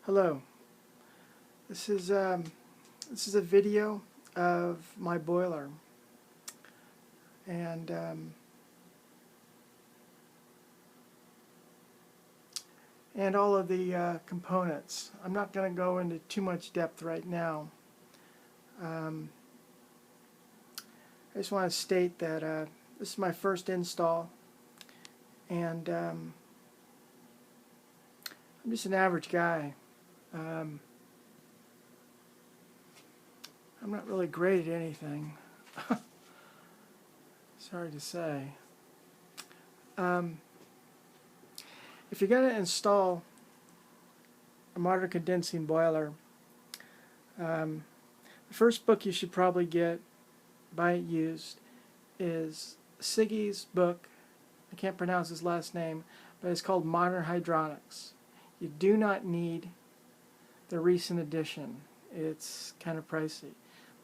Hello. This is a video of my boiler, and all of the components. I'm not going to go into too much depth right now. I just want to state that this is my first install, and I'm just an average guy. I'm not really great at anything. Sorry to say. If you're going to install a modern condensing boiler, the first book you should probably buy it used is Siggy's book. I can't pronounce his last name, but it's called Modern Hydronics. You do not need the recent edition. It's kind of pricey.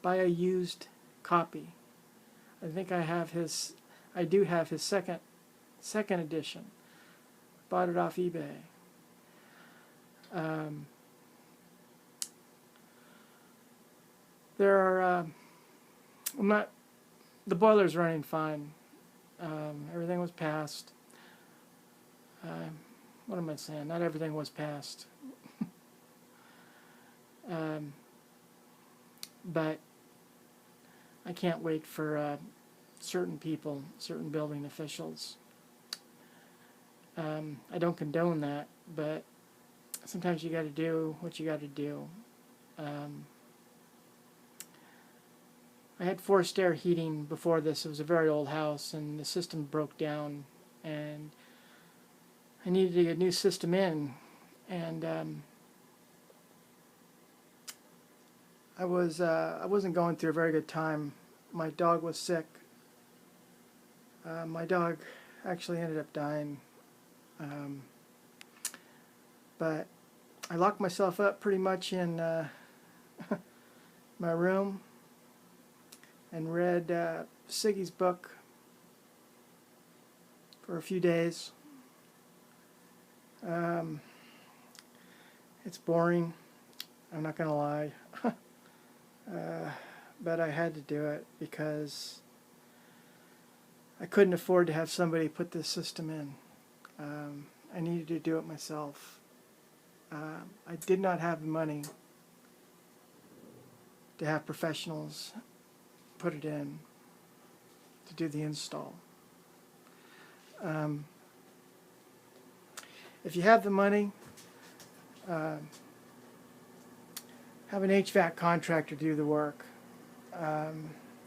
Buy a used copy. I think I do have his second edition. Bought it off eBay. The boiler's running fine. Everything was passed. What am I saying? Not everything was passed. But I can't wait for certain people, certain building officials. I don't condone that, but sometimes you got to do what you got to do. I had forced air heating before this. It was a very old house, and the system broke down, and I needed to get a new system in, and I wasn't going through a very good time. My dog was sick. My dog actually ended up dying. But I locked myself up pretty much in my room and read Siggy's book for a few days. It's boring, I'm not gonna lie. But I had to do it because I couldn't afford to have somebody put this system in. I needed to do it myself. I did not have the money to have professionals put it in to do the install. If you have the money, have an HVAC contractor do the work.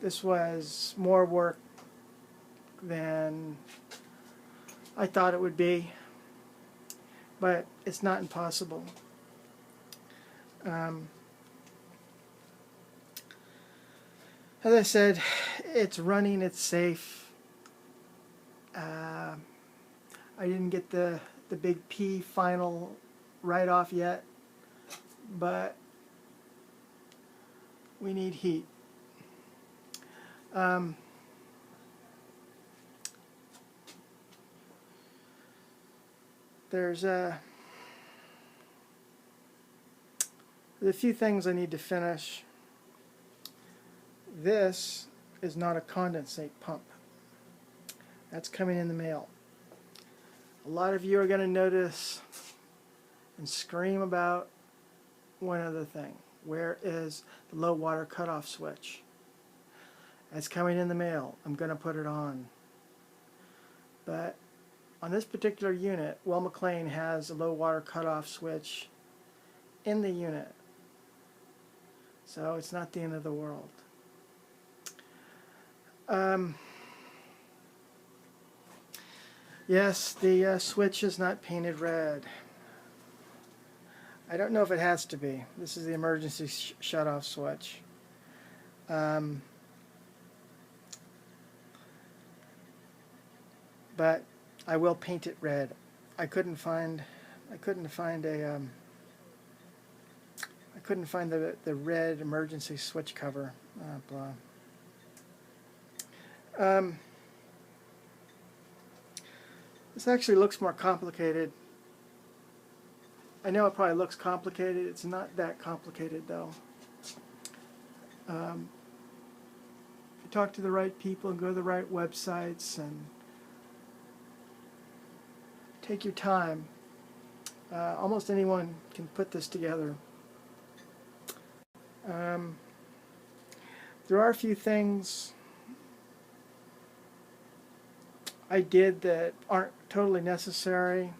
This was more work than I thought it would be, but it's not impossible. As I said, it's running, it's safe. I didn't get the big P final write-off yet, but we need heat. There's a few things I need to finish. This is not a condensate pump. That's coming in the mail. A lot of you are going to notice and scream about one other thing. Where is the low water cutoff switch? It's coming in the mail. I'm going to put it on. But on this particular unit, well, mclain has a low water cutoff switch in the unit. So it's not the end of the world. Yes, the switch is not painted red. I don't know if it has to be. This is the emergency shut-off switch. But I will paint it red. I couldn't find the red emergency switch cover. This actually looks more complicated I know it probably looks complicated. It's not that complicated, though. If you talk to the right people and go to the right websites and take your time, almost anyone can put this together. There are a few things I did that aren't totally necessary.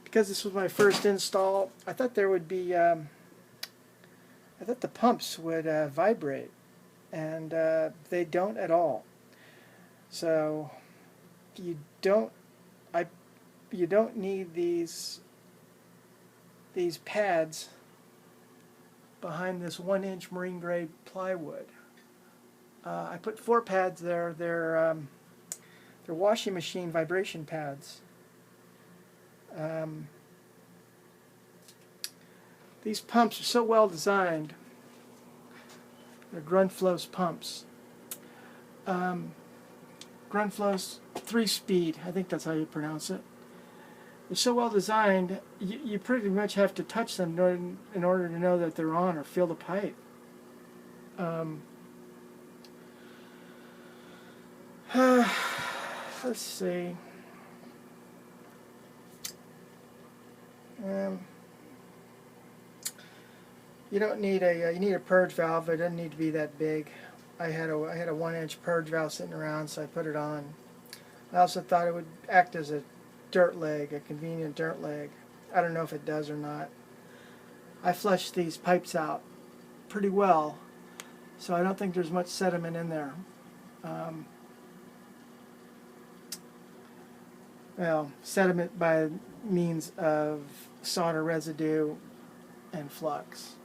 Because this was my first install, I thought there would be, I thought the pumps would vibrate, and they don't at all. So you don't need these pads behind this 1-inch marine grade plywood. I put 4 pads there. They're washing machine vibration pads. These pumps are so well designed. They're Grundflos pumps. Grundflos 3-speed, I think that's how you pronounce it. They're so well designed, you pretty much have to touch them in order to know that they're on or feel the pipe. Let's see. You don't need you need a purge valve. It doesn't need to be that big. I had a 1-inch purge valve sitting around, so I put it on. I also thought it would act as a dirt leg, a convenient dirt leg. I don't know if it does or not. I flushed these pipes out pretty well, so I don't think there's much sediment in there. Well, sediment by means of solder residue and flux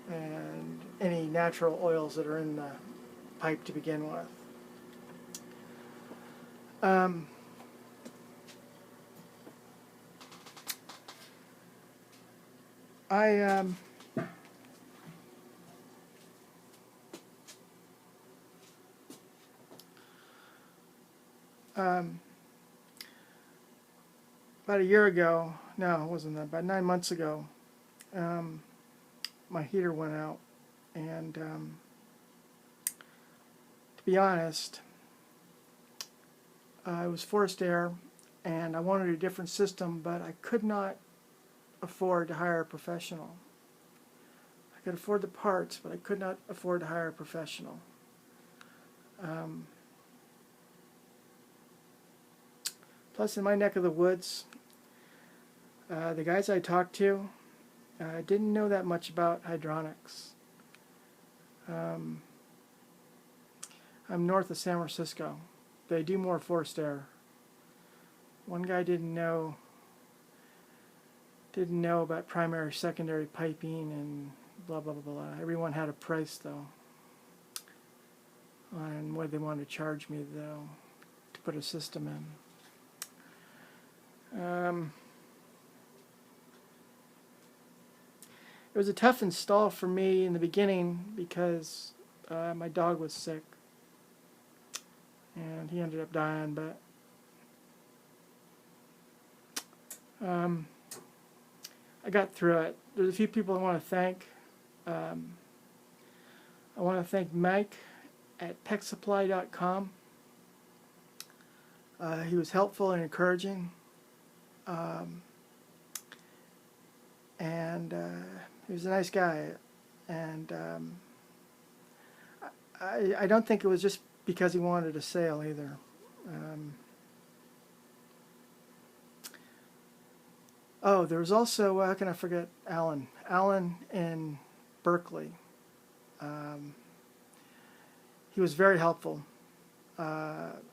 and any natural oils that are in the pipe to begin with. About a year ago, no, it wasn't that, about 9 months ago, my heater went out, and to be honest, it was forced air, and I wanted a different system, but I could not afford to hire a professional. I could afford the parts, but I could not afford to hire a professional. Plus, in my neck of the woods, the guys I talked to didn't know that much about hydronics. I'm north of San Francisco. They do more forced air. One guy didn't know about primary, secondary piping and blah blah blah blah. Everyone had a price though on what they wanted to charge me though to put a system in. It was a tough install for me in the beginning because my dog was sick and he ended up dying, but I got through it. There's a few people I want to thank. I want to thank Mike at pecsupply.com. He was helpful and encouraging. And he was a nice guy, and I don't think it was just because he wanted a sale either. Oh, there was also, how can I forget Alan? Alan in Berkeley. He was very helpful,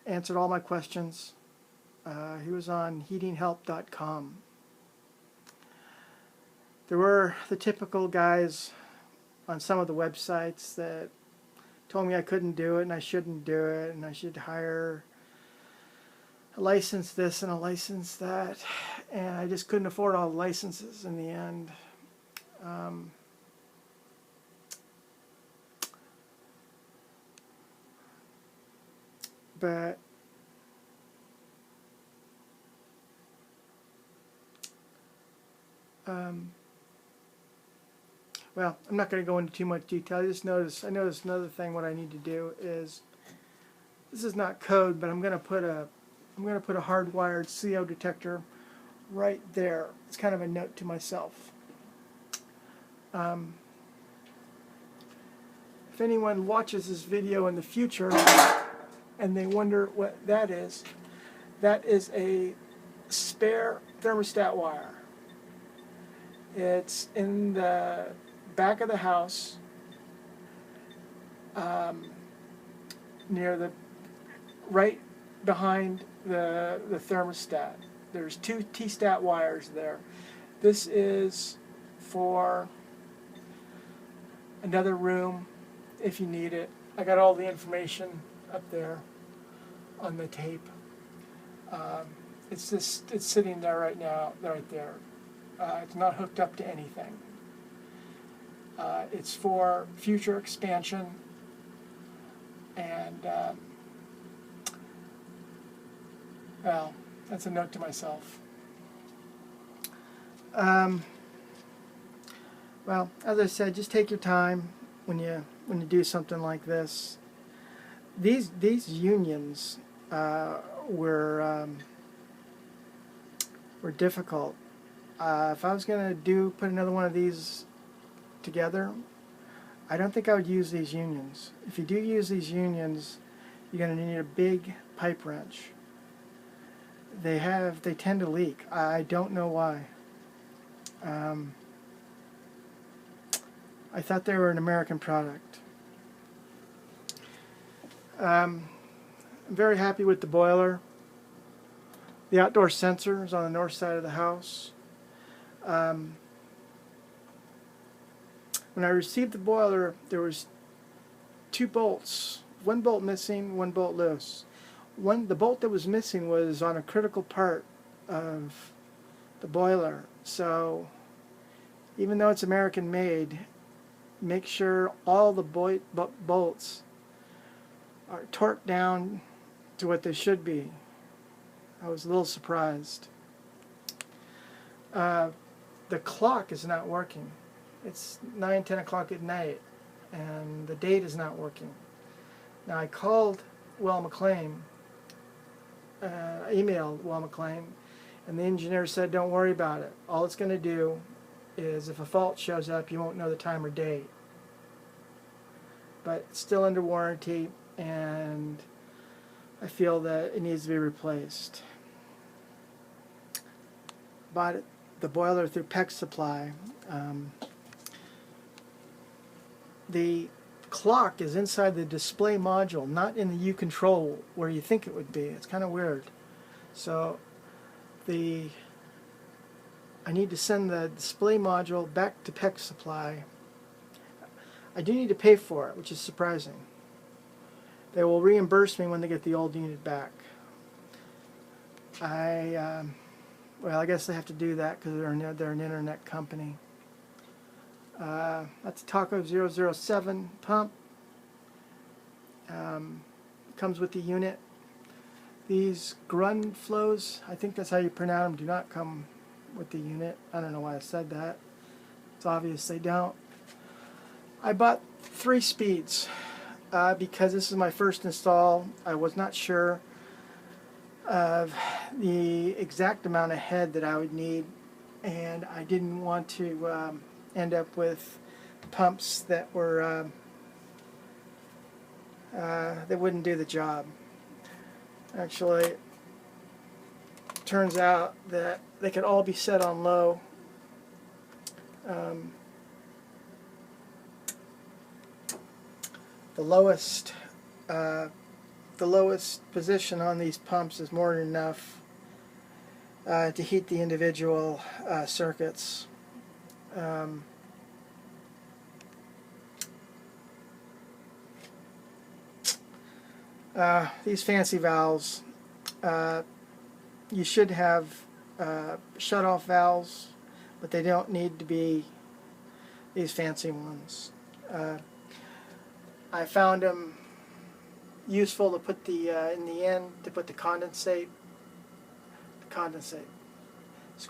answered all my questions. He was on heatinghelp.com. There were the typical guys on some of the websites that told me I couldn't do it and I shouldn't do it and I should hire a license this and a license that, and I just couldn't afford all the licenses in the end. But well, I'm not going to go into too much detail. I noticed another thing. What I need to do is, this is not code, but I'm going to put a hardwired CO detector right there. It's kind of a note to myself. If anyone watches this video in the future and they wonder what that is a spare thermostat wire. It's in the back of the house, right behind the thermostat. There's 2 T-stat wires there. This is for another room if you need it. I got all the information up there on the tape. It's sitting there right now, right there. It's not hooked up to anything. It's for future expansion, and well, that's a note to myself. Well, as I said, just take your time when you do something like this. These unions were difficult. If I was going to put another one of these together, I don't think I would use these unions. If you do use these unions, you're going to need a big pipe wrench. They tend to leak. I don't know why. I thought they were an American product. I'm very happy with the boiler. The outdoor sensor is on the north side of the house. When I received the boiler, there was 2 bolts. 1 bolt missing, 1 bolt loose. The bolt that was missing was on a critical part of the boiler. So even though it's American made, make sure all the bolts are torqued down to what they should be. I was a little surprised. The clock is not working. It's 9, 10 o'clock at night, and the date is not working. Now I called mclain, I emailed mclain, and the engineer said, don't worry about it. All it's going to do is if a fault shows up, you won't know the time or date. But it's still under warranty, and I feel that it needs to be replaced. Bought the boiler through PEX Supply. The clock is inside the display module, not in the U-control where you think it would be. It's kind of weird. So I need to send the display module back to PEX Supply. I do need to pay for it, which is surprising. They will reimburse me when they get the old unit back. Well, I guess they have to do that because they're an internet company. That's a Taco 007 pump. Comes with the unit. These Grun flows, I think that's how you pronounce them, do not come with the unit. I don't know why I said that. It's obvious they don't. I bought 3 speeds because this is my first install. I was not sure of the exact amount of head that I would need, and I didn't want to end up with pumps that were that wouldn't do the job. Actually, it turns out that they could all be set on low. The lowest position on these pumps is more than enough to heat the individual circuits. These fancy valves, you should have shut-off valves, but they don't need to be these fancy ones. I found them useful to put in the end to put the condensate.